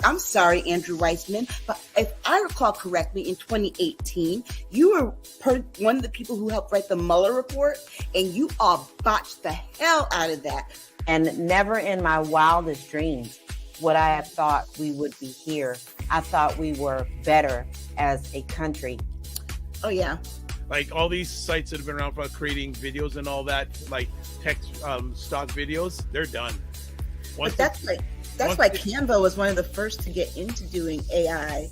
I'm sorry, Andrew Weissman, but if I recall correctly, in 2018, you were one of the people who helped write the Mueller report, and you all botched the hell out of that. And never in my wildest dreams would I have thought we would be here. I thought we were better as a country. Oh, yeah. Like all these sites that have been around for creating videos and all that, like text stock videos, they're done. But that's why Canva was one of the first to get into doing AI.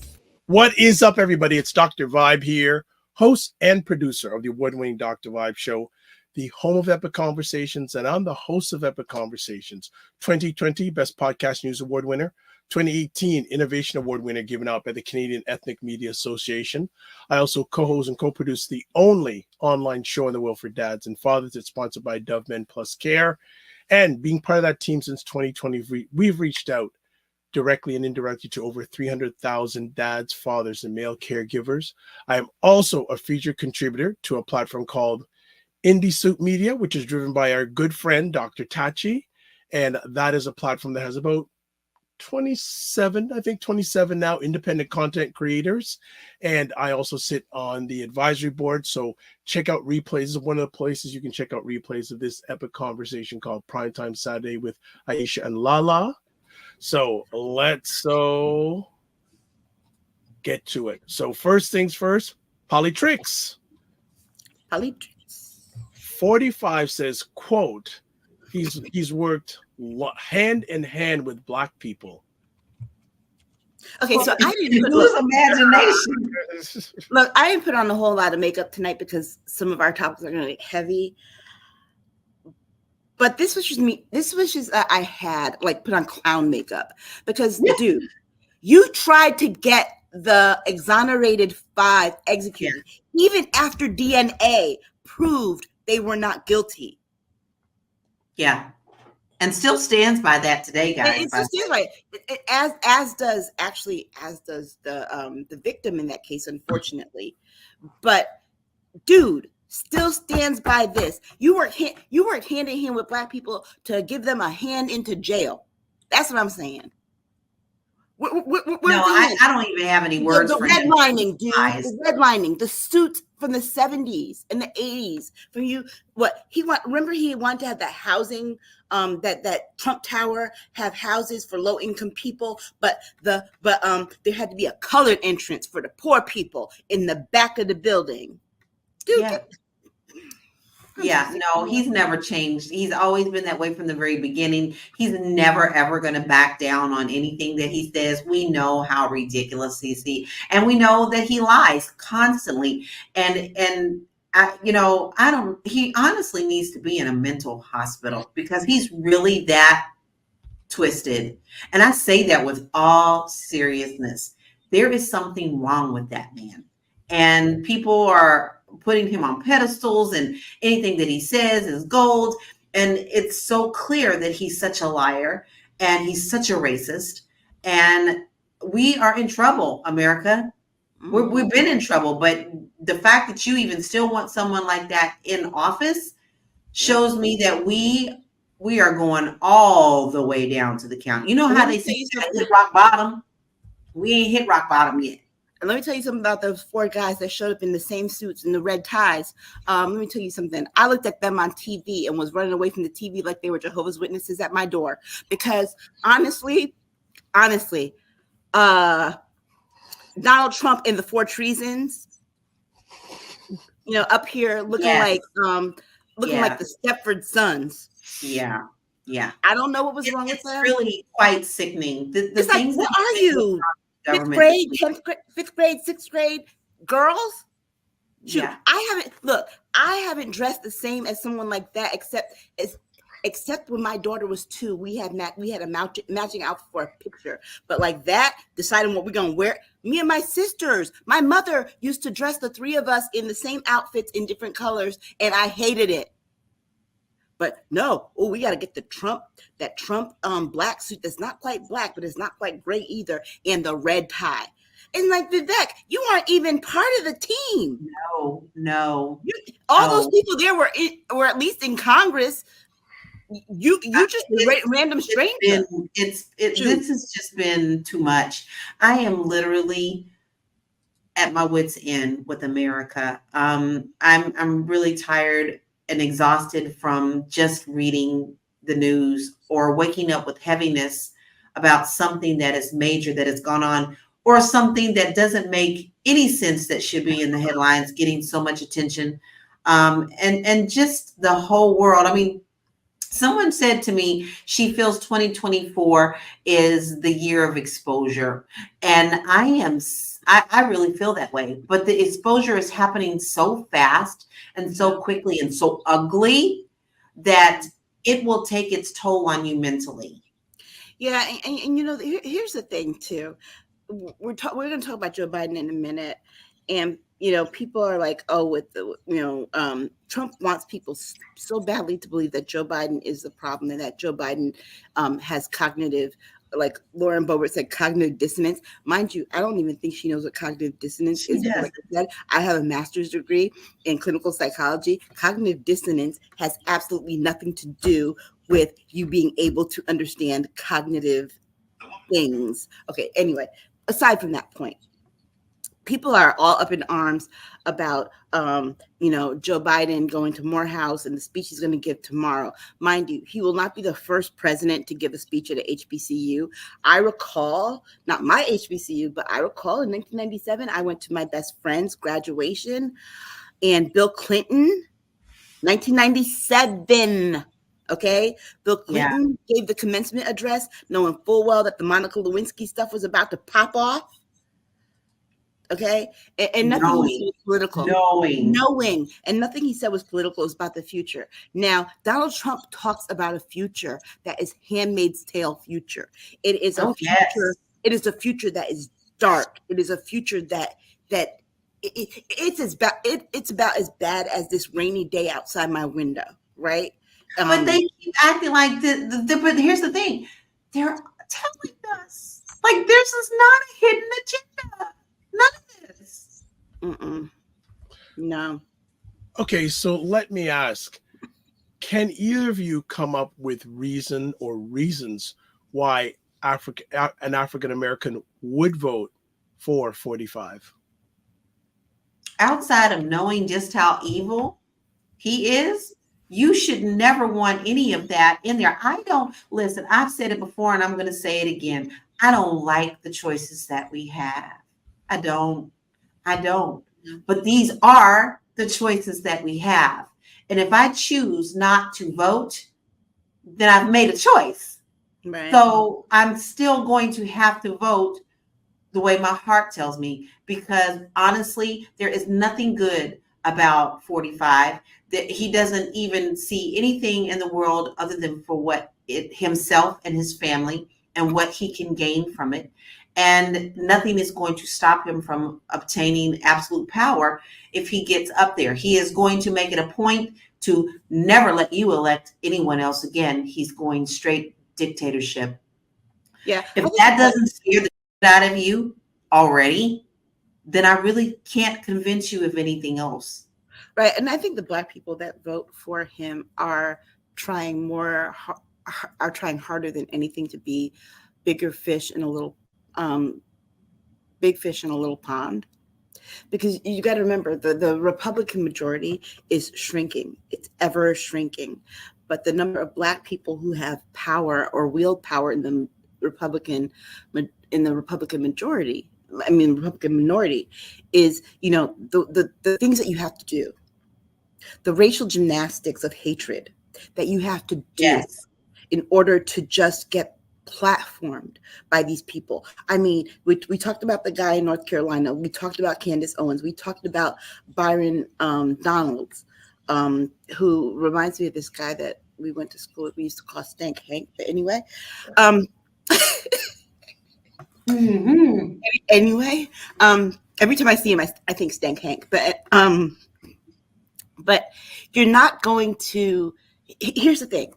What is up, everybody? It's Dr. Vibe here, host and producer of the award-winning Dr. Vibe Show, the home of Epic Conversations, and I'm the host of Epic Conversations, 2020 Best Podcast News Award winner, 2018 Innovation Award winner given out by the Canadian Ethnic Media Association. I also co-host and co-produce the only online show in the world for dads and fathers. It's sponsored by Dove Men Plus Care. And being part of that team since 2020, we've reached out directly and indirectly to over 300,000 dads, fathers, and male caregivers. I am also a featured contributor to a platform called Indie Soup Media, which is driven by our good friend, Dr. Tachi. And that is a platform that has about 27 now independent content creators. And I also sit on the advisory board. So check out replays. This is one of the places you can check out replays of this epic conversation called Primetime Saturday with Aisha and Lala. So let's get to it. So first things first, Polytrix. 45 says, quote, he's worked hand in hand with Black people. Okay, so I didn't use imagination. Look, I didn't put on a whole lot of makeup tonight because some of our topics are going to get heavy. But this was just me. This was just I had like put on clown makeup because, dude, you tried to get the exonerated 5 executed even after DNA proved they were not guilty. Yeah. And still stands by that today, guys. It still stands by it, as does the victim in that case, unfortunately. But dude, still stands by this. You work hand in hand with Black people to give them a hand into jail. That's what I'm saying. I don't even have any words the for redlining, dude. The redlining, the suits from the 70s and the 80s. From you, remember he wanted to have that housing, that Trump Tower have houses for low income people, but there had to be a colored entrance for the poor people in the back of the building. Dude, he's never changed. He's always been that way from the very beginning. He's never, ever going to back down on anything that he says. We know how ridiculous he and we know that he lies constantly. And he honestly needs to be in a mental hospital because he's really that twisted. And I say that with all seriousness. There is something wrong with that man. And people are putting him on pedestals and anything that he says is gold. And it's so clear that he's such a liar and he's such a racist. And we are in trouble, America. We've been in trouble. But the fact that you even still want someone like that in office shows me that we are going all the way down to the county. You know how they say hit rock bottom? We ain't hit rock bottom yet. And let me tell you something about those 4 guys that showed up in the same suits and the red ties. Let me tell you something. I looked at them on TV and was running away from the TV like they were Jehovah's Witnesses at my door. Because honestly, Donald Trump in the 4 treasons, up here looking like the Stepford Sons. Yeah. Yeah. I don't know what was wrong with them. It's really quite sickening. The it's things like, what are you? 5th grade, 10th grade, 5th grade, 6th grade girls? Shoot, yeah. I haven't dressed the same as someone like that except when my daughter was 2. We had a matching outfit for a picture. But like that, deciding what we're going to wear. Me and my sisters, my mother used to dress the 3 of us in the same outfits in different colors, and I hated it. But no, we got to get that Trump black suit that's not quite black, but it's not quite gray either, and the red tie. And like, Vivek, you aren't even part of the team. No. All those people there were at least in Congress. You just a random stranger. This has just been too much. I am literally at my wit's end with America. I'm really tired and exhausted from just reading the news or waking up with heaviness about something that is major that has gone on, or something that doesn't make any sense that should be in the headlines getting so much attention. And just the whole world. I mean, someone said to me she feels 2024 is the year of exposure. And I really feel that way. But the exposure is happening so fast and so quickly and so ugly that it will take its toll on you mentally. Yeah, and here's the thing too. We're going to talk about Joe Biden in a minute, and people are like, oh, with the Trump wants people so badly to believe that Joe Biden is the problem, and that Joe Biden has cognitive, like Lauren Boebert said, cognitive dissonance. Mind you, I don't even think she knows what cognitive dissonance is. Like I said, I have a master's degree in clinical psychology. Cognitive dissonance has absolutely nothing to do with you being able to understand cognitive things. Okay, anyway, aside from that point, people are all up in arms about, Joe Biden going to Morehouse and the speech he's going to give tomorrow. Mind you, he will not be the first president to give a speech at a HBCU. I recall, not my HBCU, but I recall in 1997, I went to my best friend's graduation, and Bill Clinton, 1997, okay? Bill Clinton gave the commencement address, knowing full well that the Monica Lewinsky stuff was about to pop off. Okay, and nothing he said was political. Knowing, and nothing he said was political. It was about the future. Now, Donald Trump talks about a future that is Handmaid's Tale future. It is a future. Yes. It is a future that is dark. It is a future that it's about as bad as this rainy day outside my window, right? But they keep acting like but here's the thing: they're telling us like this is not a hidden agenda. None of this. No. Okay, so let me ask, can either of you come up with reason or reasons why an African American would vote for 45? Outside of knowing just how evil he is, you should never want any of that in there. Listen, I've said it before and I'm going to say it again. I don't like the choices that we have. I don't. But these are the choices that we have. And if I choose not to vote, then I've made a choice. Right. So I'm still going to have to vote the way my heart tells me, because honestly, there is nothing good about 45. That he doesn't even see anything in the world other than for what himself and his family and what he can gain from it. And nothing is going to stop him from obtaining absolute power if he gets up there. He is going to make it a point to never let you elect anyone else again. He's going straight dictatorship. Yeah. If that doesn't scare the shit out of you already, then I really can't convince you of anything else. Right. And I think the Black people that vote for him are trying harder than anything to be bigger fish in a little big fish in a little pond, because you got to remember the Republican majority is shrinking. It's ever shrinking, but the number of Black people who have power or wield power in the Republican majority, Republican minority, is the things that you have to do, the racial gymnastics of hatred that you have to do in order to just get platformed by these people. I mean, we talked about the guy in North Carolina. We talked about Candace Owens. We talked about Byron Donalds, who reminds me of this guy that we went to school with. We used to call Stank Hank. But anyway, anyway, every time I see him, I think Stank Hank. But you're not going to. Here's the thing.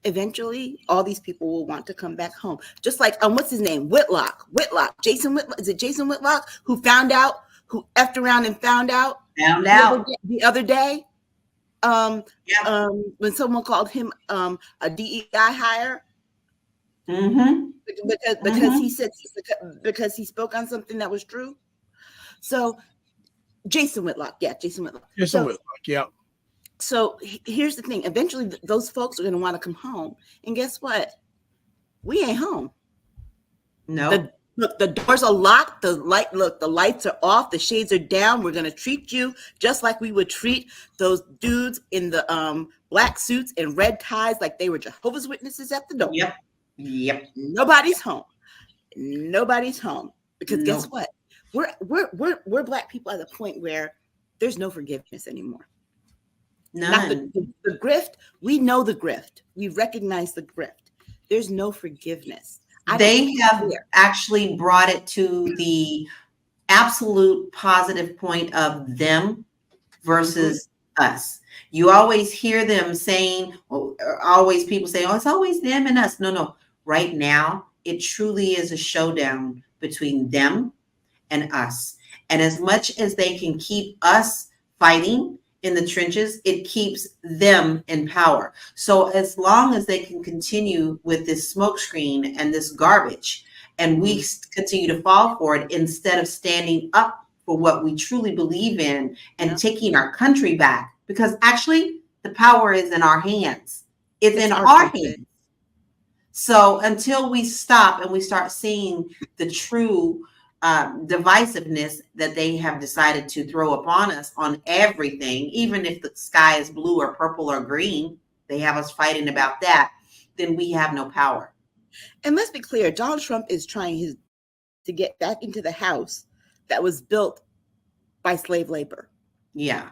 Eventually, all these people will want to come back home. Just like, what's his name? Whitlock. Jason Whitlock. Is it Jason Whitlock who effed around and found out? The other day? Yeah. When someone called him a DEI hire Mm-hmm. because he said because he spoke on something that was true. So Jason Whitlock, yeah, Jason Whitlock. Jason Whitlock, yeah. So here's the thing: eventually, those folks are going to want to come home, and guess what? We ain't home. No. Look, the doors are locked. The lights are off. The shades are down. We're gonna treat you just like we would treat those dudes in the black suits and red ties, like they were Jehovah's Witnesses at the door. Yep. Yep. Nobody's home. Nobody's home because guess Nope. what? We're black people at the point where there's no forgiveness anymore. Not None. the grift. We know the grift. We recognize the grift. There's no forgiveness. They have actually brought it to the absolute positive point of them versus us. You always hear them saying, or always people say, oh, it's always them and us. No. Right now, it truly is a showdown between them and us. And as much as they can keep us fighting in the trenches, it keeps them in power. So as long as they can continue with this smokescreen and this garbage, and we continue to fall for it instead of standing up for what we truly believe in and taking our country back, because actually the power is in our hands. It's in our hands. So until we stop and we start seeing the true divisiveness that they have decided to throw upon us on everything, even if the sky is blue or purple or green, they have us fighting about that, then we have no power. And let's be clear, Donald Trump is trying to get back into the house that was built by slave labor. Yeah.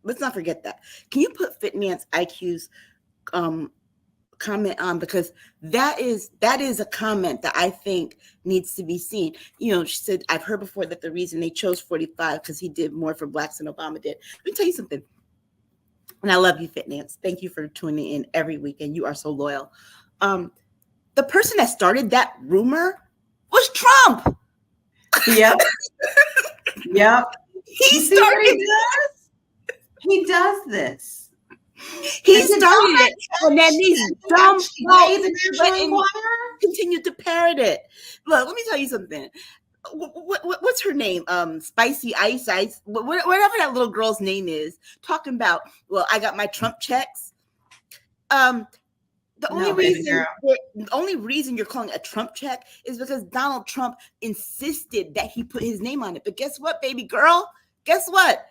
Let's not forget that. Can you put Fitnance IQ's comment on, because that is a comment that I think needs to be seen. You know, she said, I've heard before that the reason they chose 45 because he did more for blacks than Obama did. Let me tell you something. And I love you, Fitnance. Thank you for tuning in every week, and you are so loyal. The person that started that rumor was Trump. Yep. Yep. He started this. He does this. He started it, and then these dumb folks continued to parrot it. Look, let me tell you something. What's her name? Spicy Ice, whatever that little girl's name is, talking about, well, I got my Trump checks. The only reason you're calling it a Trump check is because Donald Trump insisted that he put his name on it. But guess what, baby girl? Guess what?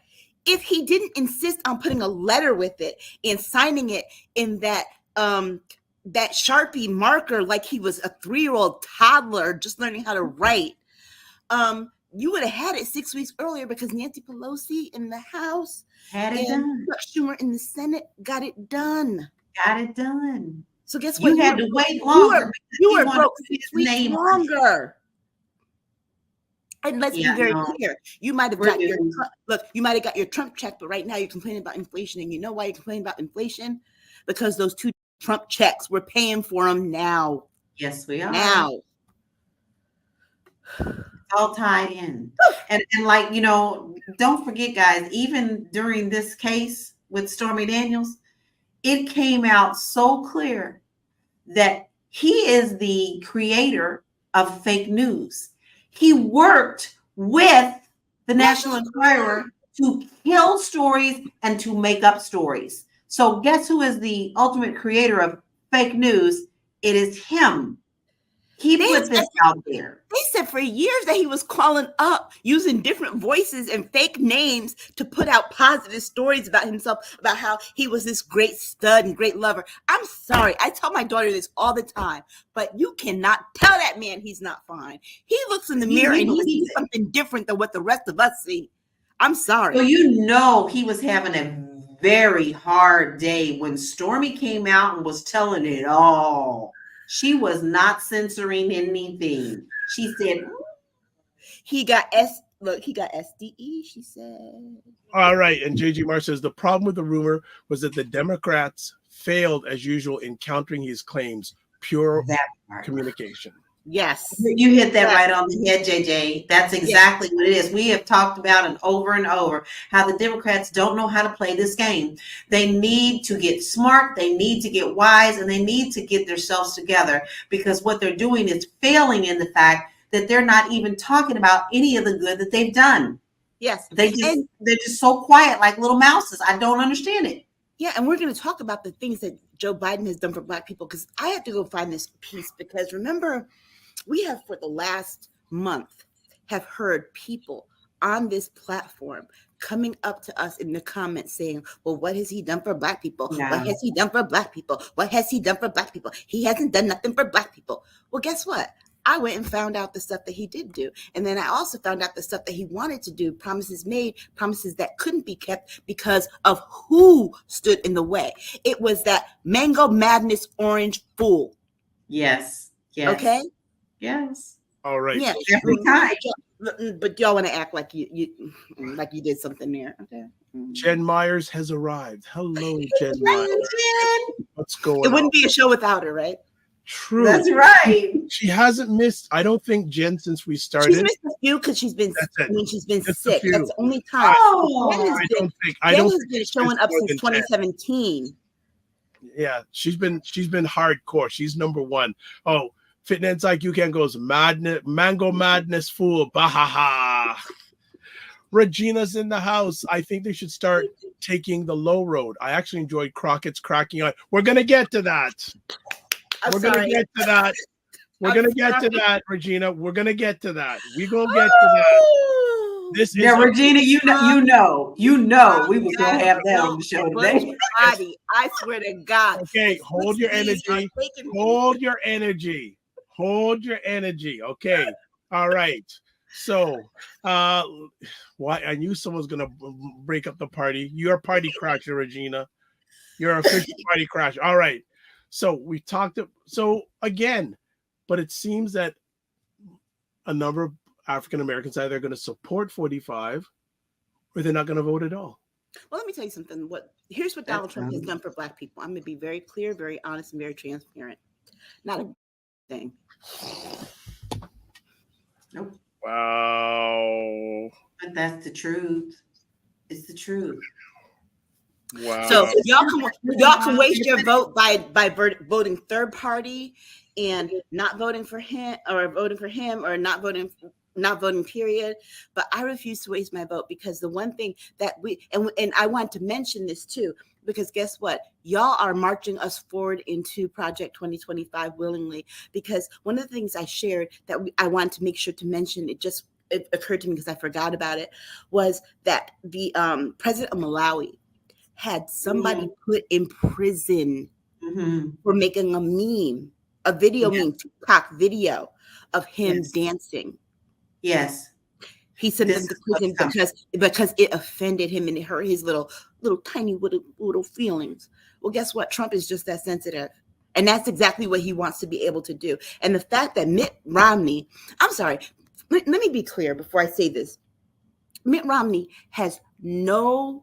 If he didn't insist on putting a letter with it and signing it in that that Sharpie marker like he was a 3-year-old toddler just learning how to write, you would have had it 6 weeks earlier, because Nancy Pelosi in the House had it done. Schumer in the Senate got it done. Got it done. So guess what? You had to wait longer. You were broke 6 weeks longer. And let's be very clear. You might have got you might have got your Trump check, but right now you're complaining about inflation. And you know why you're complaining about inflation? Because those 2 Trump checks, we're paying for them now. Yes, we are. Now. It's all tied in. And like, you know, don't forget, guys, even during this case with Stormy Daniels, it came out so clear that he is the creator of fake news. He worked with the National Enquirer to kill stories and to make up stories. So guess who is the ultimate creator of fake news? It is him. He put this out there. They said for years that he was calling up using different voices and fake names to put out positive stories about himself, about how he was this great stud and great lover. I'm sorry. I tell my daughter this all the time, but you cannot tell that man he's not fine. He looks in the mirror and he sees something different than what the rest of us see. I'm sorry. Well, you know, he was having a very hard day when Stormy came out and was telling it all. She was not censoring anything. She said he got SDE, she said. All right. And JG Marr says the problem with the rumor was that the Democrats failed as usual in countering his claims. Pure communication. Yes. You hit that Yes. right on the head, JJ. That's exactly what it is. We have talked about it over and over how the Democrats don't know how to play this game. They need to get smart, they need to get wise, and they need to get themselves together, because what they're doing is failing in the fact that they're not even talking about any of the good that they've done. Yes. They're just so quiet like little mouses. I don't understand it. Yeah, and we're going to talk about the things that Joe Biden has done for Black people, because I have to go find this piece, because remember, we have for the last month have heard people on this platform coming up to us in the comments saying, well, what has he done for Black people? Yeah. What has he done for Black people? What has he done for Black people? He hasn't done nothing for Black people. Well, guess what? I went and found out the stuff that he did do. And then I also found out the stuff that he wanted to do, promises made, promises that couldn't be kept because of who stood in the way. It was that mango madness orange fool. Yes. Yes. Okay? Yes. All right. Yeah. Every time. But y'all want to act like you did something there. Okay. Jen Myers has arrived. Hello, Jen Myers. What's going on? It wouldn't be a show without her, right? True. That's right. She hasn't missed, I don't think, Jen, since we started. She's missed a few because she's been Just a sick. few. That's the only time. Oh, I don't think been she's showing missed up more since than 10. 2017. Yeah, she's been hardcore. She's number one. Oh, Fitness IQ Ken goes madness, mango madness fool. Bahaha. Regina's in the house. I think they should start taking the low road. I actually enjoyed Crockett's cracking on. We're gonna get to that. We're gonna get to that. We're gonna get to that, Regina. We're gonna get to that. We're gonna get to that. This is Regina, you know, we were gonna have that on the show today. Body, I swear to God. Okay, hold your energy. Hold your energy. Hold your energy. Okay. All right. So, why I knew someone was gonna break up the party. You're a party crasher, Regina. You're a official party crasher. All right. So we talked. So again, but it seems that a number of African Americans either going to support 45 or they're not going to vote at all. Well, let me tell you something. Here's what Donald Trump has done for Black people. I'm going to be very clear, very honest, and very transparent. Not a thing. Nope. Wow. But that's the truth. It's the truth. Wow. So y'all can waste your vote by voting third party and not voting for him or not voting period. But I refuse to waste my vote, because the one thing that and I want to mention this too, because guess what? Y'all are marching us forward into Project 2025 willingly, because one of the things I shared that I want to make sure to mention, it occurred to me because I forgot about it, was that the president of Malawi had somebody put in prison for making a meme, a video meme, TikTok video of him dancing. Yes. He sent them to prison because it offended him and it hurt his little tiny little feelings. Well, guess what? Trump is just that sensitive. And that's exactly what he wants to be able to do. And the fact that Mitt Romney, I'm sorry, let me be clear before I say this. Mitt Romney has no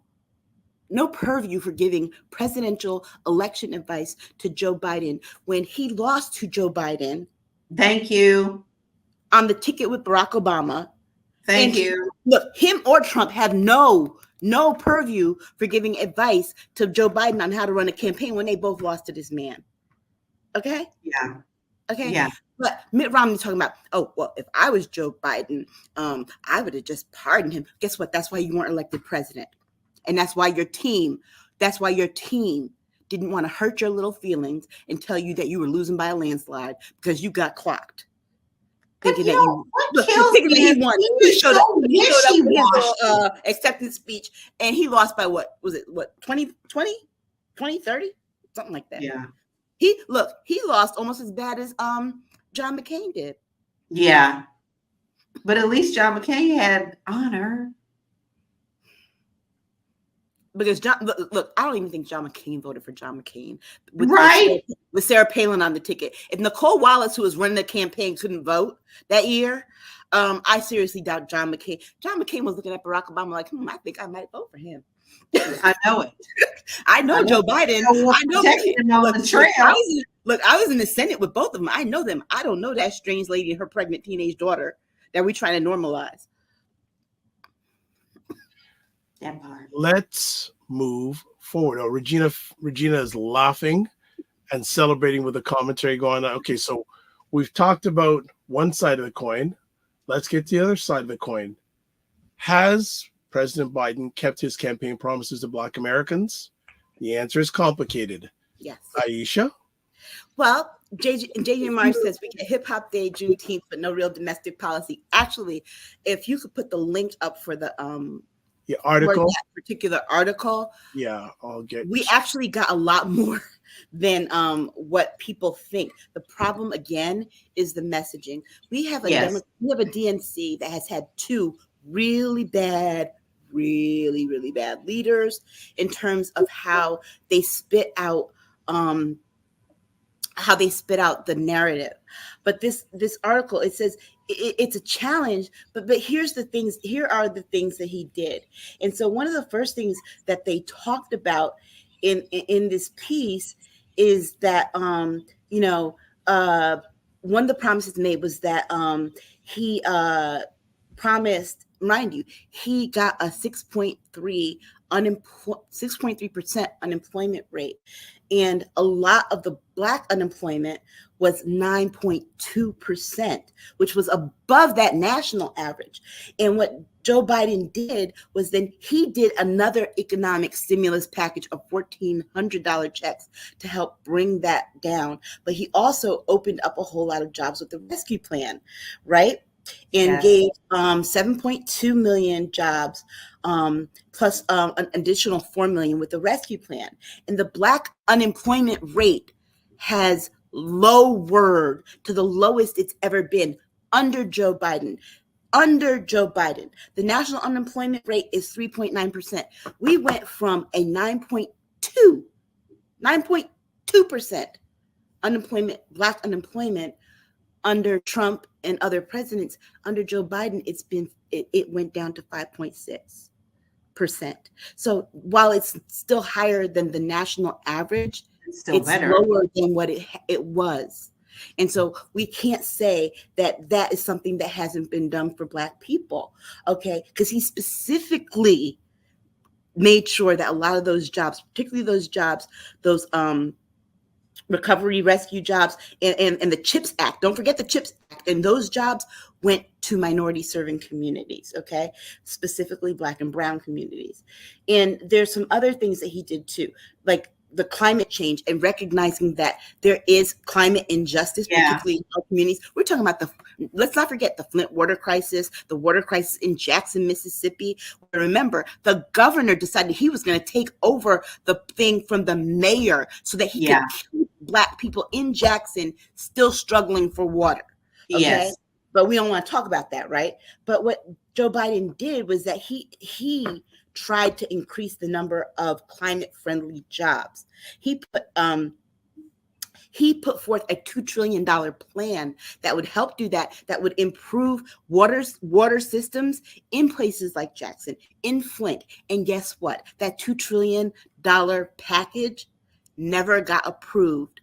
purview for giving presidential election advice to Joe Biden when he lost to Joe Biden. Thank you. On the ticket with Barack Obama. Thank you. Look, him or Trump have no purview for giving advice to Joe Biden on how to run a campaign when they both lost to this man. Okay? Yeah. Okay? Yeah. But Mitt Romney talking about, oh, well, if I was Joe Biden, I would have just pardoned him. Guess what? That's why you weren't elected president. And that's why your team didn't want to hurt your little feelings and tell you that you were losing by a landslide because you got clocked. Thinking that he won. He showed up with his little, acceptance speech, and he lost by what? Was it 20, 30? Something like that. Yeah. He lost almost as bad as John McCain did. Yeah. But at least John McCain had honor. Because look, I don't even think John McCain voted for John McCain. With Sarah Palin on the ticket. If Nicole Wallace, who was running the campaign, couldn't vote that year, I seriously doubt John McCain. John McCain was looking at Barack Obama like, I think I might vote for him. I know it. I know Joe Biden. I know him on the trail. Look, I was in the Senate with both of them. I know them. I don't know that strange lady and her pregnant teenage daughter that we're trying to normalize. That part. Let's move forward. Oh, Regina is laughing and celebrating with the commentary going on. Okay, so we've talked about one side of the coin. Let's get to the other side of the coin. Has President Biden kept his campaign promises to Black Americans? The answer is complicated. Yes. Aisha? Well, JJ Marsh says we get Hip Hop Day, Juneteenth, but no real domestic policy. Actually, if you could put the link up for the article, that particular article, yeah, I'll get. We actually got a lot more than what people think. The problem again is the messaging. We have a DNC that has had two really bad leaders in terms of how they spit out the narrative. But this article, it says it's a challenge, but here are the things that he did. And so one of the first things that they talked about in this piece is that one of the promises made was that he promised, mind you, he got a 6.3% unemployment rate. And a lot of the Black unemployment was 9.2%, which was above that national average. And what Joe Biden did was then he did another economic stimulus package of $1,400 checks to help bring that down. But he also opened up a whole lot of jobs with the rescue plan, right? And gave 7.2 million jobs, plus an additional 4 million with the rescue plan. And the Black unemployment rate has lowered to the lowest it's ever been under Joe Biden. Under Joe Biden, the national unemployment rate is 3.9%. We went from a 9.2% unemployment, Black unemployment, under Trump and other presidents. Under Joe Biden, it went down to 5.6%. So while it's still higher than the national average, it's lower than what it was. And so we can't say that is something that hasn't been done for Black people, okay? Because he specifically made sure that a lot of those jobs, particularly those jobs, those recovery rescue jobs and the CHIPS Act. Don't forget the CHIPS Act. And those jobs went to minority serving communities, okay? Specifically Black and brown communities. And there's some other things that he did too, like the climate change and recognizing that there is climate injustice, particularly in our communities. We're talking about let's not forget the Flint water crisis, the water crisis in Jackson, Mississippi. Remember, the governor decided he was going to take over the thing from the mayor so that he could keep Black people in Jackson still struggling for water. Okay? Yes. But we don't want to talk about that, right? But what Joe Biden did was that he tried to increase the number of climate-friendly jobs. He put forth a $2 trillion plan that would help do that would improve water systems in places like Jackson, in Flint. And guess what? That $2 trillion package never got approved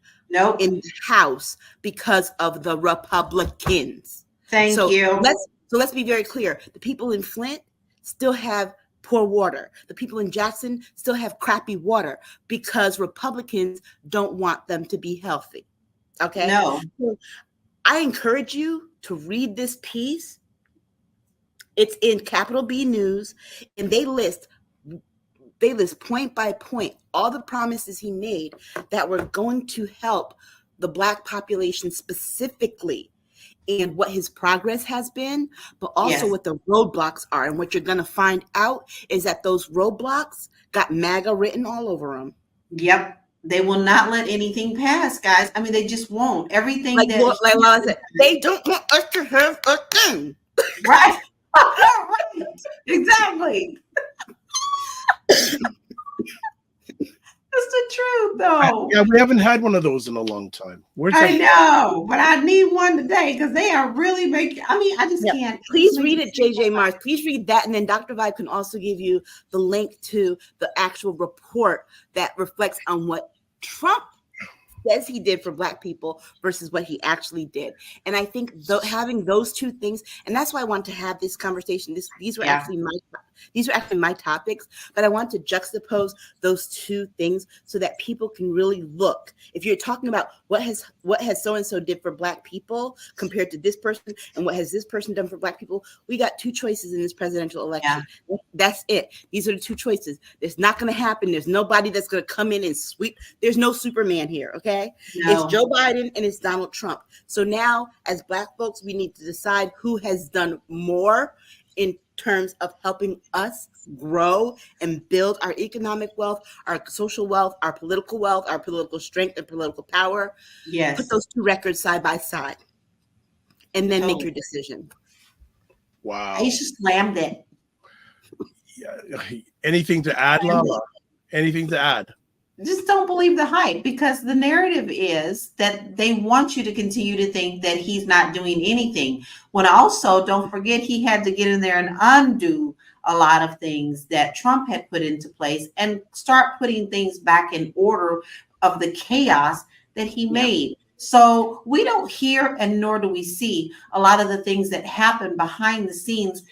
in the House because of the Republicans. Thank you. Let's be very clear. The people in Flint still have poor water. The people in Jackson still have crappy water because Republicans don't want them to be healthy. Okay? No. So I encourage you to read this piece. It's in Capital B News, and they list point by point all the promises he made that were going to help the Black population specifically, and what his progress has been, but also what the roadblocks are. And what you're going to find out is that those roadblocks got MAGA written all over them. Yep. They will not let anything pass, guys. I mean, they just won't. Everything like Lala said, they don't want us to have a thing. Right. Right. Exactly. That's the truth, though. Yeah, we haven't had one of those in a long time. I know, but I need one today because they are really making. I mean, I just can't. Please read it, JJ Mars. Please read that, and then Dr. Vibe can also give you the link to the actual report that reflects on what Trump says he did for Black people versus what he actually did. And I think having those two things, and that's why I want to have this conversation. These were Yeah. actually my topics, but I want to juxtapose those two things so that people can really look. If you're talking about what has so and so did for Black people compared to this person, and what has this person done for Black people, we got two choices in this presidential election. Yeah. That's it. These are the two choices. It's not going to happen. There's nobody that's going to come in and sweep. There's no Superman here. Okay. No. It's Joe Biden and it's Donald Trump. So now, as Black folks, we need to decide who has done more in terms of helping us grow and build our economic wealth, our social wealth, our political strength, and political power. Yes. Put those two records side by side, and then make Totally. your decision. Wow. Aisha slammed it. Yeah. Anything to add, Lala? Anything to add? Just don't believe the hype, because the narrative is that they want you to continue to think that he's not doing anything. When also, don't forget, he had to get in there and undo a lot of things that Trump had put into place and start putting things back in order of the chaos that he made. So we don't hear, and nor do we see, a lot of the things that happen behind the scenes,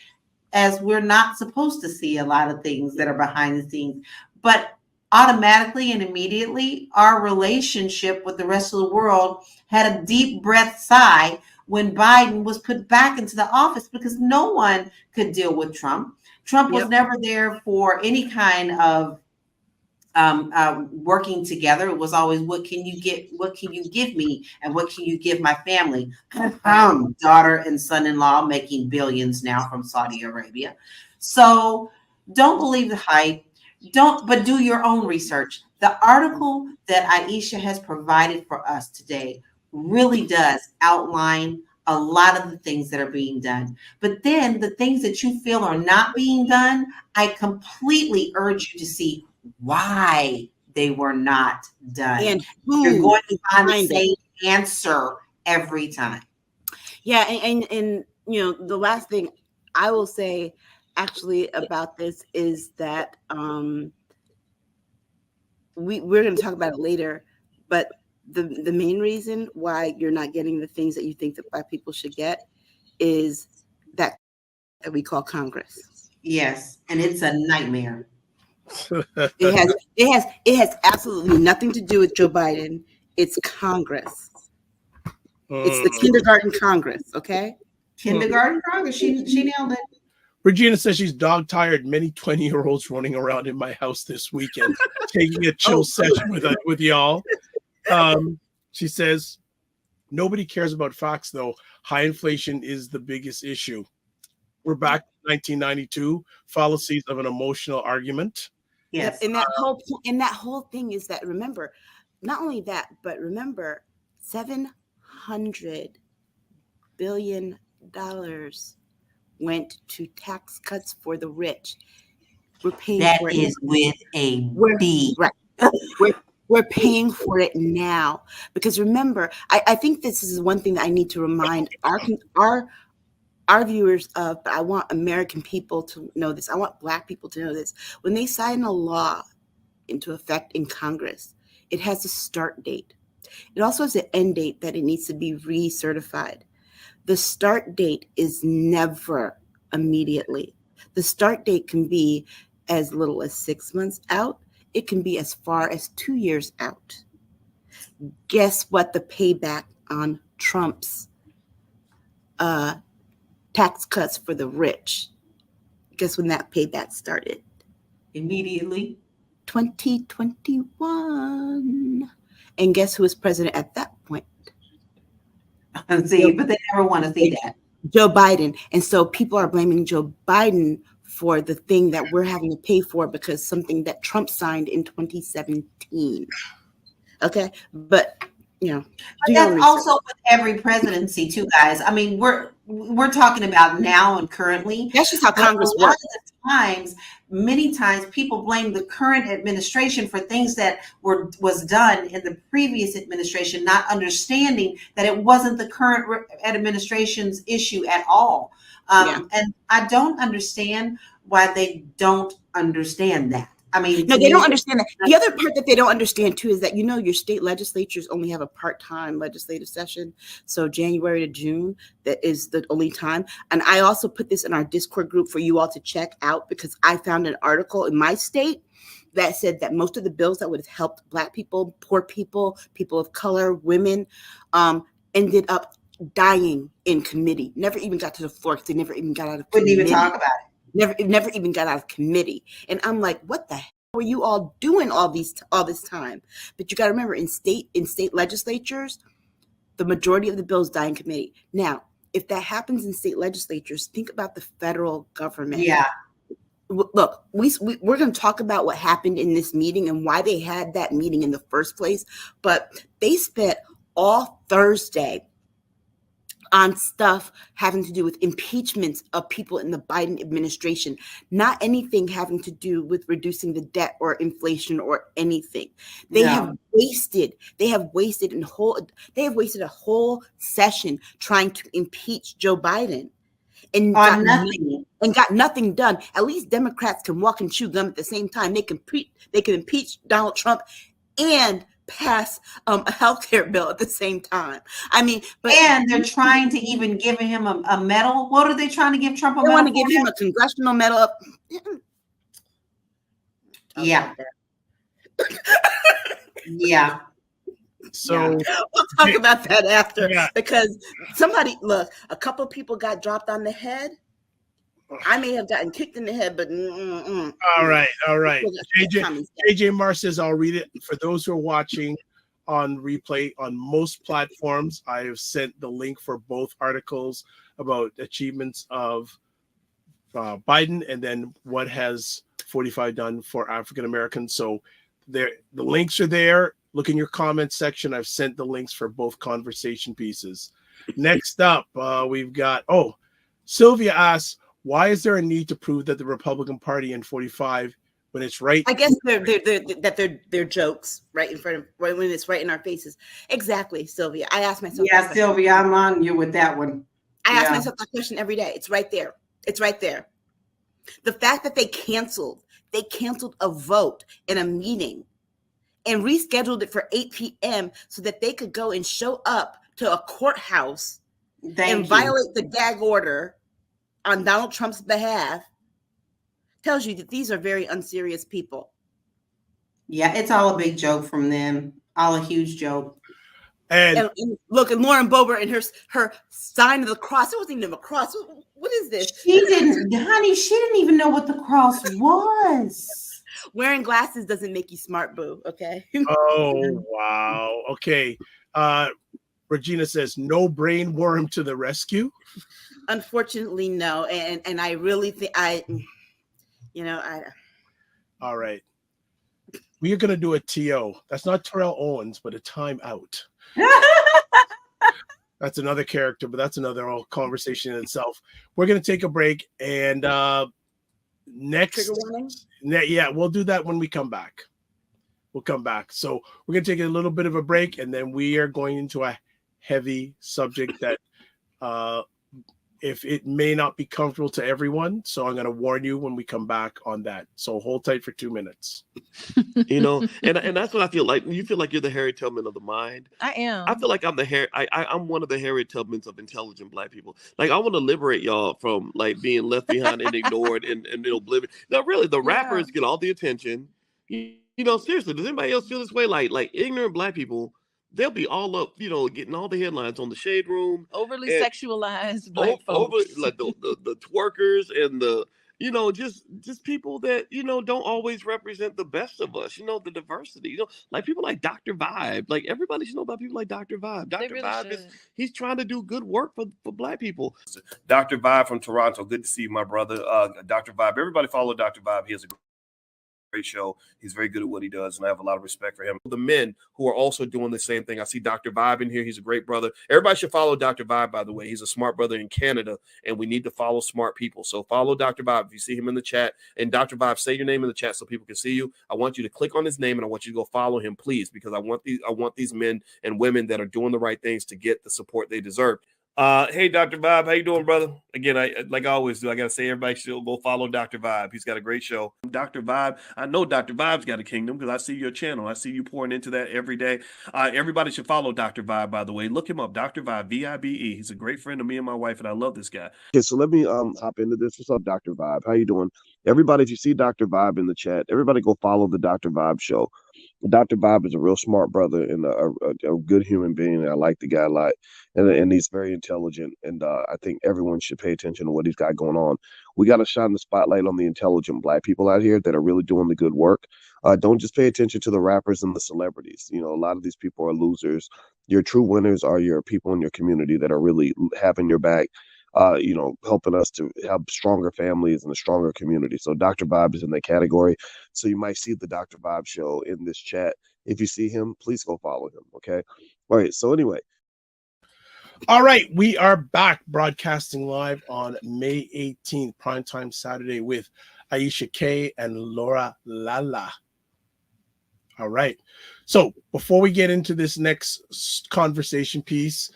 as we're not supposed to see a lot of things that are behind the scenes. But automatically and immediately, our relationship with the rest of the world had a deep breath sigh when Biden was put back into the office, because no one could deal with Trump. Trump was never there for any kind of working together. It was always, what can you get? What can you give me? And what can you give my family? Daughter and son-in-law making billions now from Saudi Arabia. So don't believe the hype. But do your own research. The article that Aisha has provided for us today really does outline a lot of the things that are being done. But then the things that you feel are not being done, I completely urge you to see why they were not done. And who you're going to find the behind same answer every time. Yeah, and you know, the last thing I will say actually about this is that we're going to talk about it later, but the main reason why you're not getting the things that you think that Black people should get is that we call Congress. Yes, and it's a nightmare. It has absolutely nothing to do with Joe Biden. It's Congress. It's the kindergarten Congress, okay? Kindergarten Congress. She nailed it. Regina says she's dog tired. Many 20-year-olds running around in my house this weekend, taking a chill session with y'all. She says, nobody cares about facts, though. High inflation is the biggest issue. We're back to 1992, fallacies of an emotional argument. Yes. And that whole thing is that, remember, not only that, but remember, $700 billion went to tax cuts for the rich. We're paying that for it. Is with a B. Right. We're paying for it now, because remember, I think this is one thing that I need to remind our viewers of, but I want American people to know this. I want Black people to know this. When they sign a law into effect in Congress, it has a start date. It also has an end date that it needs to be recertified. The start date is never immediately. The start date can be as little as 6 months out. It can be as far as 2 years out. Guess what the payback on Trump's tax cuts for the rich? Guess when that payback started? Immediately. 2021. And guess who was president at that point? See, but they never want to see that. Joe Biden. And so people are blaming Joe Biden for the thing that we're having to pay for because something that Trump signed in 2017. Okay, but you know, but that's also with every presidency too, guys. I mean, we're talking about now and currently. That's just how Congress works. Many times people blame the current administration for things that was done in the previous administration, not understanding that it wasn't the current administration's issue at all. And I don't understand why they don't understand that. I mean, No, to they me, don't understand that. The other part that they don't understand too is that, you know, your state legislatures only have a part-time legislative session. So January to June, that is the only time. And I also put this in our Discord group for you all to check out, because I found an article in my state that said that most of the bills that would have helped Black people, poor people, people of color, women, ended up dying in committee. Never even got to the floor because they never even got out of wouldn't even committee. talk about it. Never even got out of committee. And I'm like, what the hell were you all doing all this time? But you got to remember, in state legislatures, the majority of the bills die in committee. Now, if that happens in state legislatures, think about the federal government. Yeah. Look, we're going to talk about what happened in this meeting and why they had that meeting in the first place. But they spent all Thursday on stuff having to do with impeachments of people in the Biden administration, not anything having to do with reducing the debt or inflation or anything. They have wasted a whole session trying to impeach Joe Biden and got nothing done. At least Democrats can walk and chew gum at the same time. They can impeach Donald Trump and pass a healthcare bill at the same time. I mean, and they're trying to even give him a medal. What are they trying to give Trump a medal? They want to give him a congressional medal. Yeah. Yeah. So we'll talk about that after, because a couple people got dropped on the head. I may have gotten kicked in the head, but all right. JJ Mar says, I'll read it. For those who are watching on replay on most platforms, I have sent the link for both articles about achievements of Biden and then what has 45 done for African Americans. So the links are there. Look in your comment section. I've sent the links for both conversation pieces. Next up, we've got, Sylvia asks, why is there a need to prove that the Republican Party in 45 when it's right? I guess they're jokes right in front of, right when it's right in our faces. Exactly, Sylvia. I ask myself. Yeah, Sylvia, I'm on you with that one. I ask myself that question every day. It's right there. It's right there. The fact that they canceled a vote in a meeting and rescheduled it for 8 p.m. so that they could go and show up to a courthouse and violate the gag order on Donald Trump's behalf tells you that these are very unserious people. Yeah, it's all a big joke from them. All a huge joke. And look, and Lauren Boebert and her sign of the cross. It wasn't even a cross. What is this? She didn't even know what the cross was. Wearing glasses doesn't make you smart, boo. Okay. Oh, wow. Okay. Regina says, no brain worm to the rescue. Unfortunately, no. And I really think all right. We are going to do a TO. That's not Terrell Owens, but a timeout. That's another character, but that's another whole conversation in itself. We're going to take a break, and next, we'll do that when we come back. We'll come back. So we're going to take a little bit of a break, and then we are going into a heavy subject that if it may not be comfortable to everyone. So I'm going to warn you when we come back on that. So hold tight for 2 minutes. And that's what I feel like. You feel like you're the Harriet Tubman of the mind. I am. I feel like I'm I'm one of the Harriet Tubmans of intelligent Black people. Like, I want to liberate y'all from like being left behind and ignored and oblivion. No, really, the rappers get all the attention. Seriously, does anybody else feel this way? Like ignorant Black people, they'll be all up, getting all the headlines on the Shade Room. Overly sexualized Black folks. Like the twerkers and the, just people that, don't always represent the best of us, the diversity, like people like Dr. Vibe. Like, everybody should know about people like Dr. Vibe. Dr. Really Vibe he's trying to do good work for Black people. Dr. Vibe from Toronto. Good to see you, my brother. Dr. Vibe. Everybody follow Dr. Vibe. He has a great show. He's very good at what he does, and I have a lot of respect for him. The men who are also doing the same thing. I see Dr. Vibe in here. He's a great brother. Everybody should follow Dr. Vibe, by the way. He's a smart brother in Canada, and we need to follow smart people. So follow Dr. Vibe. If you see him in the chat, and Dr. Vibe, say your name in the chat so people can see you. I want you to click on his name, and I want you to go follow him, please, because I want these men and women that are doing the right things to get the support they deserve. Hey, Dr. Vibe, how you doing, brother? Again, like I always do, I gotta say everybody should go follow Dr. Vibe. He's got a great show. Dr. Vibe, I know Dr. Vibe's got a kingdom because I see your channel. I see you pouring into that every day. Everybody should follow Dr. Vibe, by the way. Look him up, Dr. Vibe, Vibe. He's a great friend of me and my wife, and I love this guy. Okay, so let me hop into this. What's up, Dr. Vibe? How you doing? Everybody, if you see Dr. Vibe in the chat, everybody go follow the Dr. Vibe show. Dr. Bob is a real smart brother and a good human being. I like the guy a lot, and he's very intelligent. And I think everyone should pay attention to what he's got going on. We got to shine the spotlight on the intelligent Black people out here that are really doing the good work. Don't just pay attention to the rappers and the celebrities. You know, a lot of these people are losers. Your true winners are your people in your community that are really having your back. Helping us to have stronger families and a stronger community. So Dr. Bob is in that category. So you might see the Dr. Bob show in this chat. If you see him, please go follow him. Okay. All right. So anyway. All right. We are back broadcasting live on May 18th, primetime Saturday with Aisha K and Laura Lala. All right. So before we get into this next conversation piece,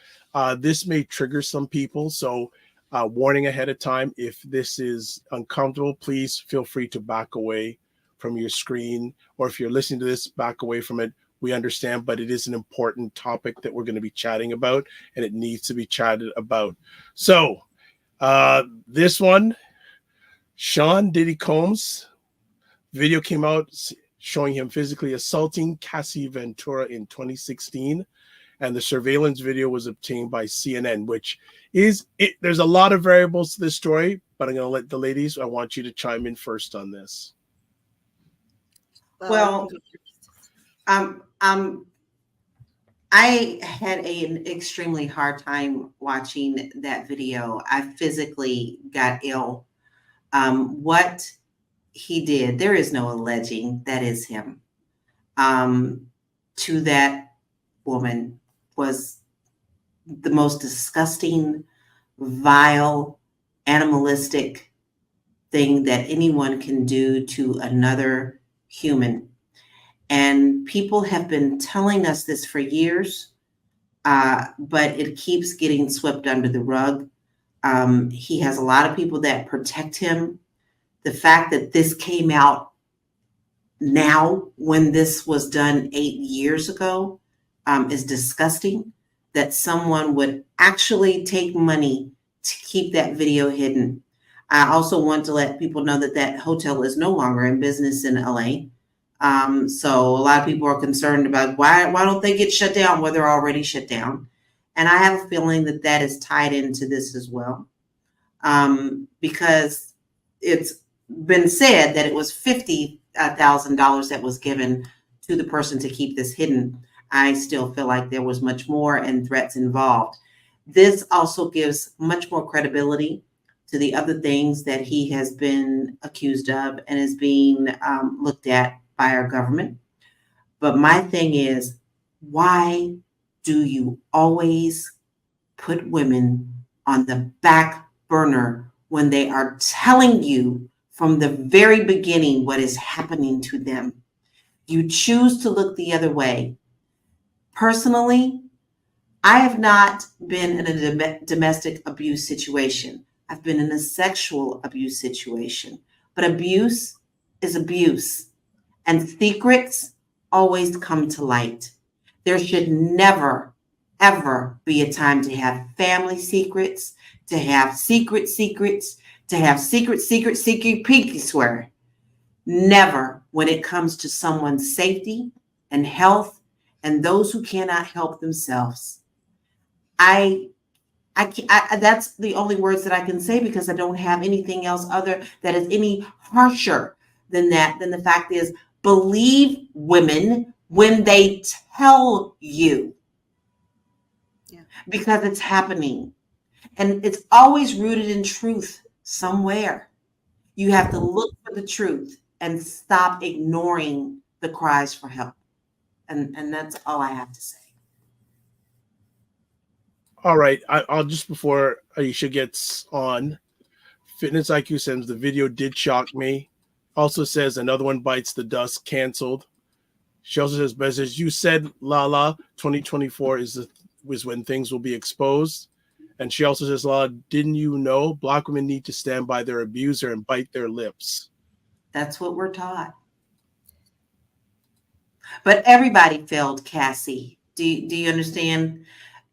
this may trigger some people. So warning ahead of time, if this is uncomfortable, please feel free to back away from your screen. Or if you're listening to this, back away from it. We understand, but it is an important topic that we're going to be chatting about, and it needs to be chatted about. So this one, Sean Diddy Combs, video came out showing him physically assaulting Cassie Ventura in 2016. And the surveillance video was obtained by CNN, which is it. There's a lot of variables to this story, but I'm going to let the ladies, I want you to chime in first on this. Well, I had an extremely hard time watching that video. I physically got ill. What he did, there is no alleging, that is him, to that woman was the most disgusting, vile, animalistic thing that anyone can do to another human. And people have been telling us this for years, but it keeps getting swept under the rug. He has a lot of people that protect him. The fact that this came out now when this was done 8 years ago is disgusting, that someone would actually take money to keep that video hidden. I also want to let people know that that hotel is no longer in business in LA. So a lot of people are concerned about why don't they get shut down when they're already shut down? And I have a feeling that that is tied into this as well, because it's been said that it was $50,000 that was given to the person to keep this hidden. I still feel like there was much more and threats involved. This also gives much more credibility to the other things that he has been accused of and is being looked at by our government. But my thing is, why do you always put women on the back burner when they are telling you from the very beginning what is happening to them? You choose to look the other way. Personally, I have not been in a domestic abuse situation. I've been in a sexual abuse situation. But abuse is abuse. And secrets always come to light. There should never, ever be a time to have family secrets, to have secrets, to have secret pinky swear. Never when it comes to someone's safety and health and those who cannot help themselves. I that's the only words that I can say, because I don't have anything else other that is any harsher than that. Than the fact is, believe women when they tell you, because it's happening, and it's always rooted in truth somewhere. You have to look for the truth and stop ignoring the cries for help. And that's all I have to say. All right. I'll just, before Aisha gets on, Fitness IQ sends the video did shock me. Also says another one bites the dust, canceled. She also says, but as you said, Lala, 2024 is when things will be exposed. And she also says, Lala, didn't you know Black women need to stand by their abuser and bite their lips? That's what we're taught. But everybody failed Cassie. Do you understand?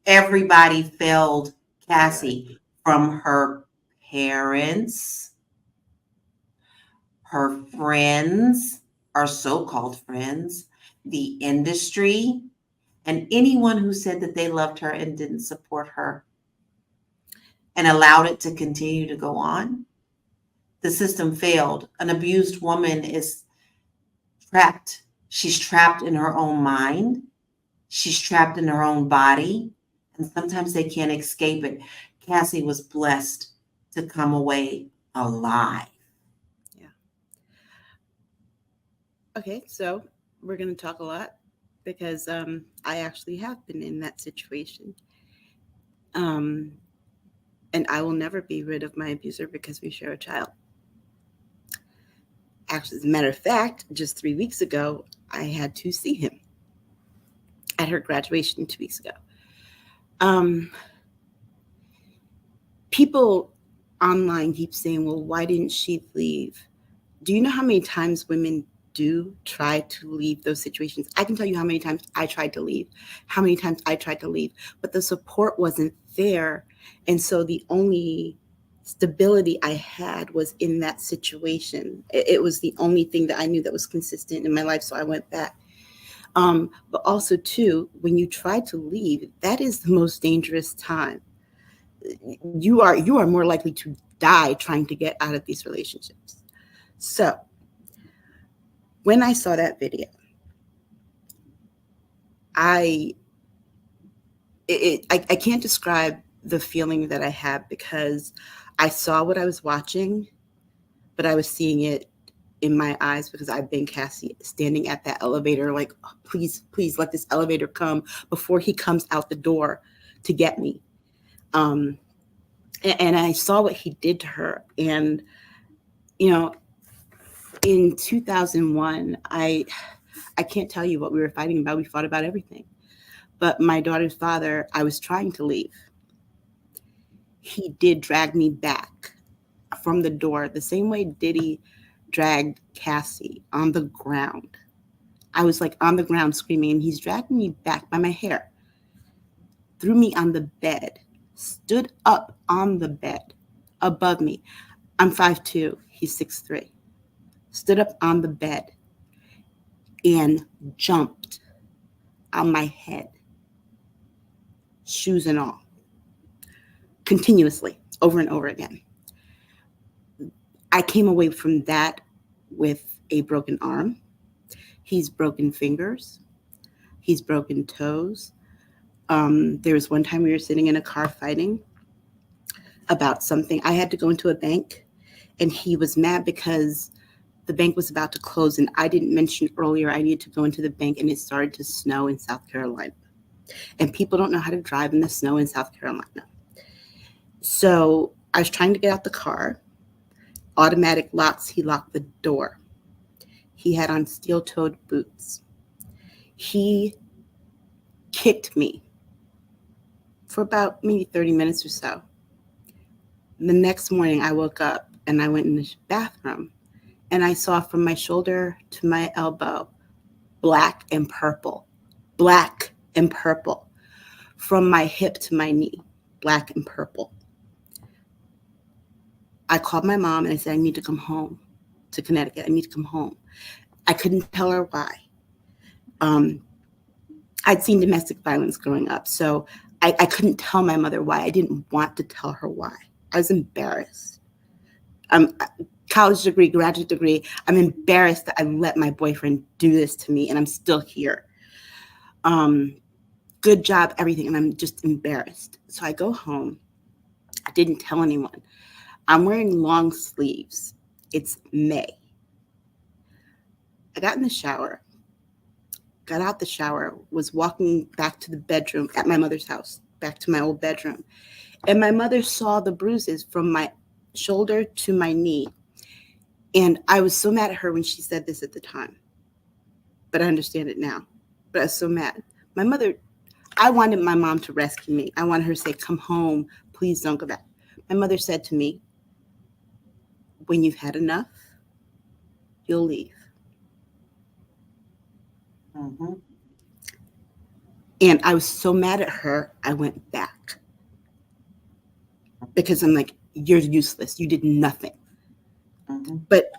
Everybody failed Cassie, from her parents, her friends, our so-called friends, the industry, and anyone who said that they loved her and didn't support her and allowed it to continue to go on. The system failed. An abused woman is trapped. She's trapped in her own mind. She's trapped in her own body. And sometimes they can't escape it. Cassie was blessed to come away alive. Yeah. Okay, so we're going to talk a lot because I actually have been in that situation. And I will never be rid of my abuser because we share a child. Actually, as a matter of fact, just 3 weeks ago, I had to see him at her graduation 2 weeks ago. People online keep saying, well, why didn't she leave? Do you know how many times women do try to leave those situations? I can tell you how many times I tried to leave, but the support wasn't there. And so the only stability I had was in that situation. It was the only thing that I knew that was consistent in my life. So I went back. But also too, when you try to leave, that is the most dangerous time. You are more likely to die trying to get out of these relationships. So when I saw that video, I can't describe the feeling that I had because I saw what I was watching, but I was seeing it in my eyes because I've been Cassie standing at that elevator like, oh, please let this elevator come before he comes out the door to get me. And I saw what he did to her. And, in 2001, I can't tell you what we were fighting about. We fought about everything. But my daughter's father, I was trying to leave. He did drag me back from the door the same way Diddy dragged Cassie on the ground. I was like on the ground screaming, and he's dragging me back by my hair, threw me on the bed, stood up on the bed above me. I'm 5'2", he's 6'3". Stood up on the bed and jumped on my head, shoes and all, continuously, over and over again. I came away from that with a broken arm. He's broken fingers. He's broken toes. There was one time we were sitting in a car fighting about something. I had to go into a bank, and he was mad because the bank was about to close, and I didn't mention earlier I needed to go into the bank, and it started to snow in South Carolina. And people don't know how to drive in the snow in South Carolina. So I was trying to get out the car. Automatic locks, he locked the door. He had on steel-toed boots. He kicked me for about maybe 30 minutes or so. The next morning I woke up and I went in the bathroom and I saw from my shoulder to my elbow, black and purple. From my hip to my knee, black and purple. I called my mom and I said, I need to come home to Connecticut. I need to come home. I couldn't tell her why. I'd seen domestic violence growing up, so I couldn't tell my mother why. I didn't want to tell her why. I was embarrassed. College degree, graduate degree. I'm embarrassed that I let my boyfriend do this to me, and I'm still here. Good job, everything, and I'm just embarrassed. So I go home. I didn't tell anyone. I'm wearing long sleeves. It's May. I got in the shower, got out the shower, was walking back to the bedroom at my mother's house, back to my old bedroom. And my mother saw the bruises from my shoulder to my knee. And I was so mad at her when she said this at the time. But I understand it now. But I was so mad. My mother, I wanted my mom to rescue me. I wanted her to say, come home, please don't go back. My mother said to me, when you've had enough, you'll leave. Mm-hmm. And I was so mad at her, I went back. Because I'm like, you're useless. You did nothing. Mm-hmm. But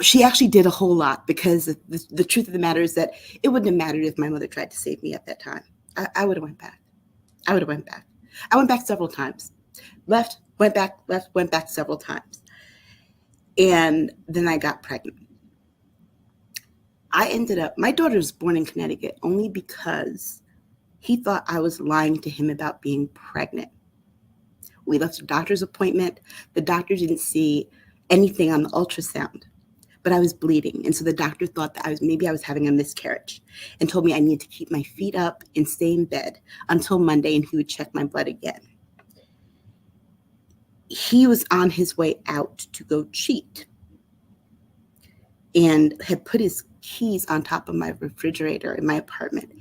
she actually did a whole lot, because the truth of the matter is that it wouldn't have mattered if my mother tried to save me at that time. I would have went back. I would have went back. I went back several times. Left, went back several times. And then I got pregnant. My daughter was born in Connecticut only because he thought I was lying to him about being pregnant. We left a doctor's appointment. The doctor didn't see anything on the ultrasound, but I was bleeding. And so the doctor thought that maybe I was having a miscarriage, and told me I needed to keep my feet up and stay in bed until Monday, and he would check my blood again. He was on his way out to go cheat and had put his keys on top of my refrigerator in my apartment.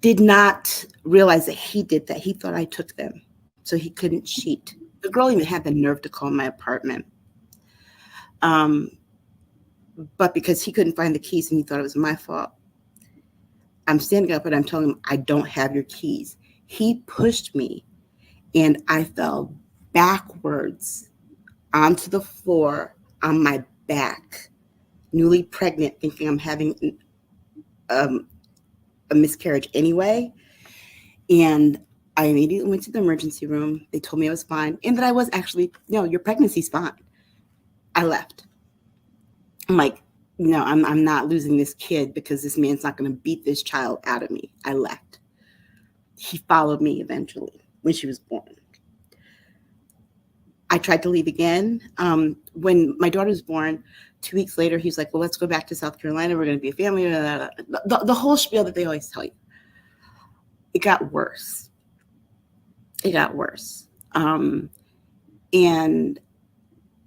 Did not realize that he did that. He thought I took them so he couldn't cheat. The girl even had the nerve to call my apartment. But because he couldn't find the keys and he thought it was my fault, I'm standing up and I'm telling him, I don't have your keys. He pushed me and I fell backwards onto the floor on my back, newly pregnant, thinking I'm having a miscarriage anyway. And I immediately went to the emergency room. They told me I was fine, and that I was actually, no, your pregnancy's fine. I left. I'm like, no, I'm not losing this kid because this man's not going to beat this child out of me. I left. He followed me eventually when she was born. I tried to leave again. When my daughter was born, 2 weeks later, he was like, well, let's go back to South Carolina. We're going to be a family. The whole spiel that they always tell you. It got worse. It got worse. And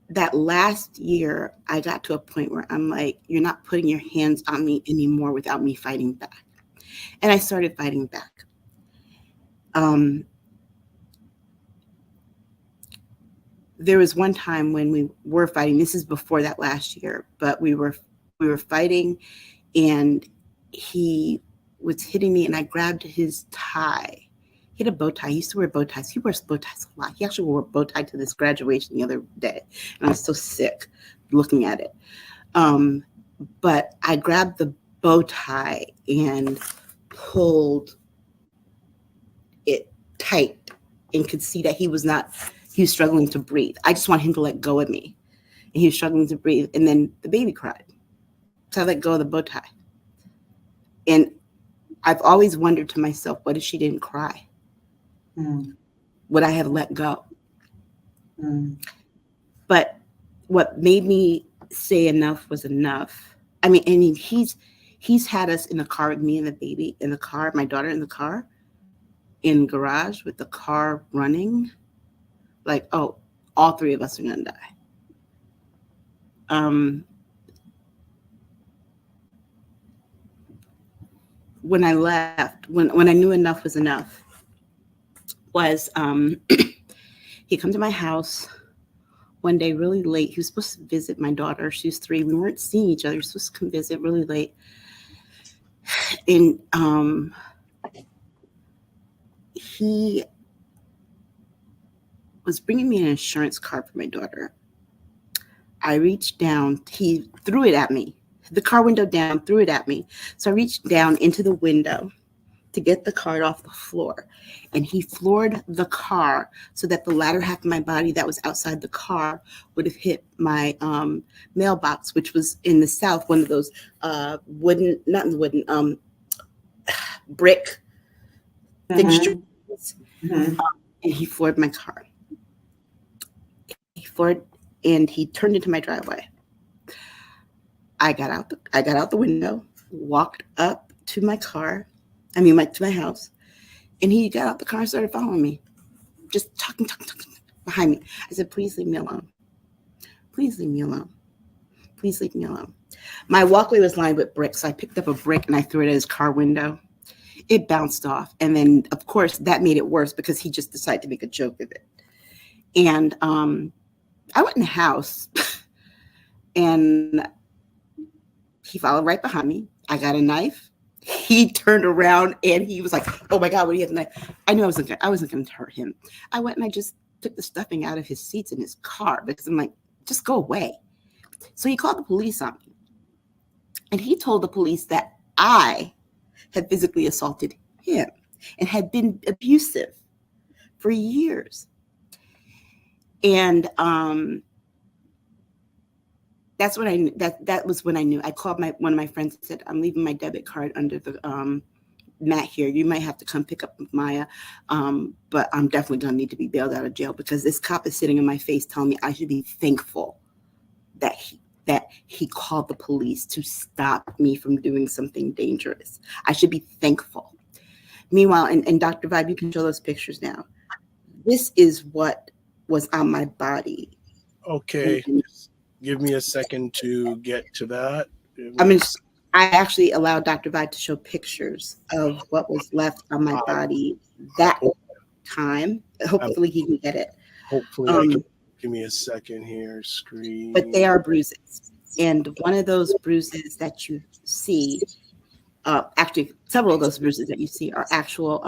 that last year, I got to a point where I'm like, you're not putting your hands on me anymore without me fighting back. And I started fighting back. There was one time when we were fighting. This is before that last year, but we were fighting, and he was hitting me, and I grabbed his tie. He had a bow tie. He used to wear bow ties. He wears bow ties a lot. He actually wore a bow tie to this graduation the other day, and I was so sick looking at it. But I grabbed the bow tie and pulled it tight, and could see that he was struggling to breathe. I just wanted him to let go of me. And he was struggling to breathe. And then the baby cried. So I let go of the bow tie. And I've always wondered to myself, what if she didn't cry? Would I have let go? But what made me say enough was enough. I mean, he's had us in the car with me and the baby in the car, my daughter in the car, in the garage with the car running. Like, oh, all three of us are gonna die. When I left, when I knew enough was enough, was he come to my house one day really late. He was supposed to visit my daughter. She was 3. We weren't seeing each other. He was supposed to come visit really late. And he was bringing me an insurance card for my daughter. I reached down. He threw it at me. The car window down, threw it at me. So I reached down into the window to get the card off the floor. And he floored the car so that the latter half of my body that was outside the car would have hit my mailbox, which was in the South, one of those brick fixtures. And he floored my car. And he turned into my driveway. I got out the window, walked up to my car, to my house, and he got out the car and started following me, just talking behind me. I said, please leave me alone. Please leave me alone. Please leave me alone. My walkway was lined with bricks, so I picked up a brick and I threw it at his car window. it bounced off. And then, of course, that made it worse because he just decided to make a joke of it. And I went in the house and he followed right behind me. I got a knife. He turned around and he was like, "Oh my God, what do you have a knife?" I knew I wasn't going to hurt him. I went and I just took the stuffing out of his seats in his car because I'm like, just go away. So he called the police on me. And he told the police that I had physically assaulted him and had been abusive for years. And that's when that was when I knew. I called one of my friends and said, "I'm leaving my debit card under the mat here. You might have to come pick up Maya, but I'm definitely gonna need to be bailed out of jail because this cop is sitting in my face telling me I should be thankful that he called the police to stop me from doing something dangerous. I should be thankful." Meanwhile, and Dr. Vibe, you can show those pictures now. This is what was on my body. Okay, just give me a second to get to that. I actually allowed Dr. Vibe to show pictures of what was left on my body that time. Hopefully he can get it. Hopefully I can. Give me a second here, screen. But they are bruises. And one of those bruises that you see, actually several of those bruises that you see are actual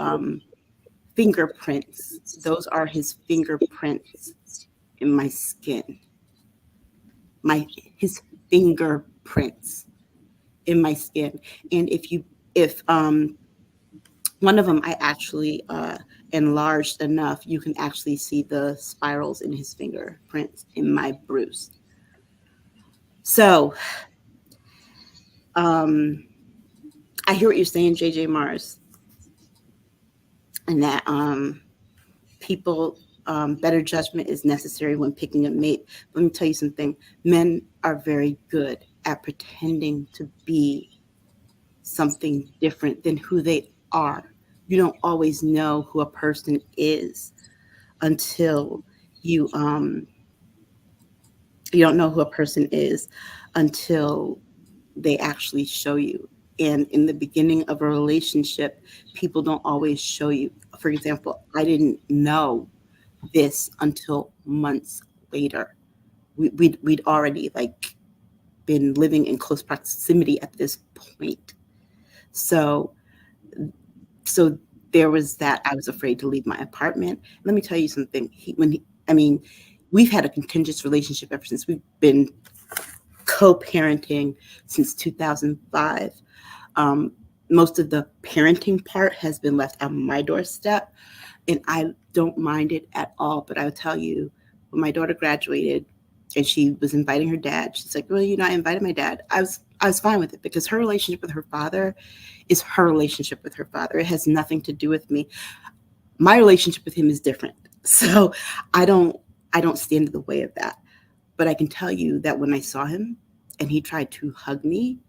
fingerprints. Those are his fingerprints in my skin. His fingerprints in my skin. And if one of them I actually enlarged enough, you can actually see the spirals in his fingerprints in my bruise. So I hear what you're saying, JJ Mars, and that people better judgment is necessary when picking a mate. Let me tell you something. Men are very good at pretending to be something different than who they are. You don't always know who a person is until you don't know who a person is until they actually show you. And in the beginning of a relationship, people don't always show you. For example, I didn't know this until months later. We'd already been living in close proximity at this point. So there was that. I was afraid to leave my apartment. Let me tell you something. We've had a contentious relationship ever since. We've been co-parenting since 2005. Most of the parenting part has been left on my doorstep, and I don't mind it at all. But I will tell you, when my daughter graduated and she was inviting her dad, she's like, "Well, I invited my dad." I was fine with it because her relationship with her father is her relationship with her father. It has nothing to do with me. My relationship with him is different. So I don't stand in the way of that. But I can tell you that when I saw him and he tried to hug me,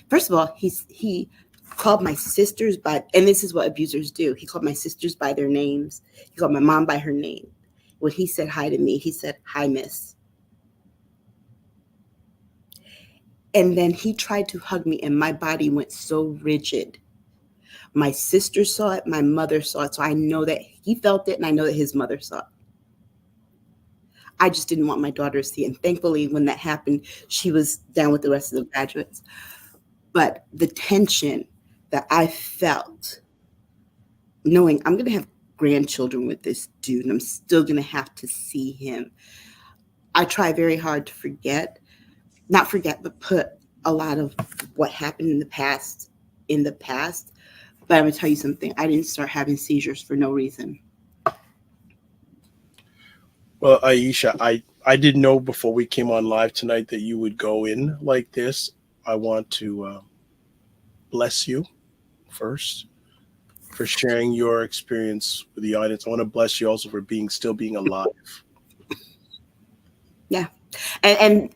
first of all, he called my sisters by, and this is what abusers do. He called my sisters by their names. He called my mom by her name. When he said hi to me, he said, "Hi, miss." And then he tried to hug me and my body went so rigid. My sister saw it, my mother saw it. So I know that he felt it and I know that his mother saw it. I just didn't want my daughter to see it. And thankfully, when that happened, she was down with the rest of the graduates. But the tension that I felt, knowing I'm going to have grandchildren with this dude and I'm still going to have to see him. I try very hard to not forget, but put a lot of what happened in the past. But I'm going to tell you something. I didn't start having seizures for no reason. Well, Aisha, I didn't know before we came on live tonight that you would go in like this. I want to bless you first for sharing your experience with the audience. I want to bless you also for still being alive. Yeah. And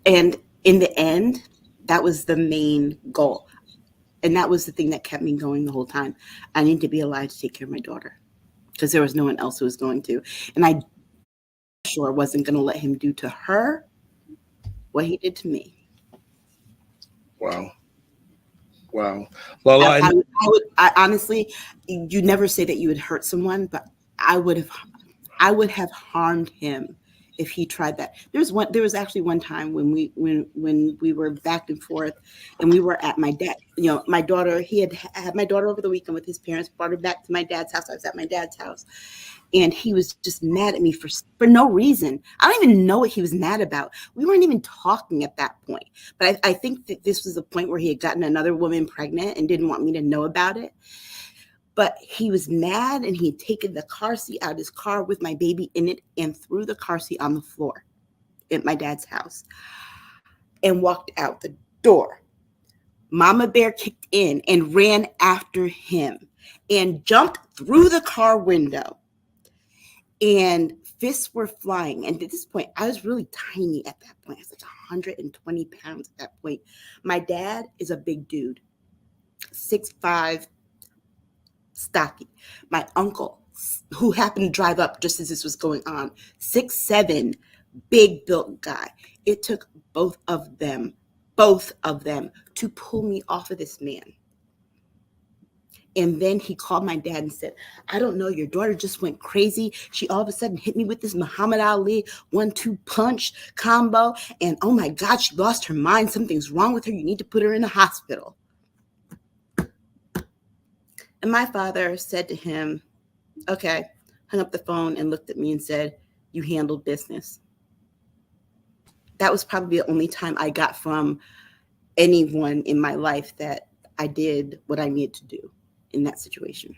in the end, that was the main goal. And that was the thing that kept me going the whole time. I need to be alive to take care of my daughter because there was no one else who was going to. And I sure wasn't going to let him do to her what he did to me. Wow. Wow. Lala, I honestly, you never say that you would hurt someone, but I would have harmed him if he tried that. There was actually one time when we were back and forth, and we were at my dad. My daughter. He had my daughter over the weekend with his parents. Brought her back to my dad's house. I was at my dad's house, and he was just mad at me for no reason. I don't even know what he was mad about. We weren't even talking at that point. But I think that this was the point where he had gotten another woman pregnant and didn't want me to know about it. But he was mad, and he had taken the car seat out of his car with my baby in it and threw the car seat on the floor at my dad's house and walked out the door. Mama Bear kicked in and ran after him and jumped through the car window. And fists were flying. And at this point, I was really tiny at that point. I was like 120 pounds at that point. My dad is a big dude, 6'5", stocky. My uncle, who happened to drive up just as this was going on, 6'7", big built guy. It took both of them to pull me off of this man. And then he called my dad and said, I don't know, your daughter just went crazy. She all of a sudden hit me with this Muhammad Ali 1-2 punch combo. And oh my God, she lost her mind. Something's wrong with her. You need to put her in the hospital. And my father said to him, okay, hung up the phone and looked at me and said, you handled business. That was probably the only time I got from anyone in my life that I did what I needed to do in that situation.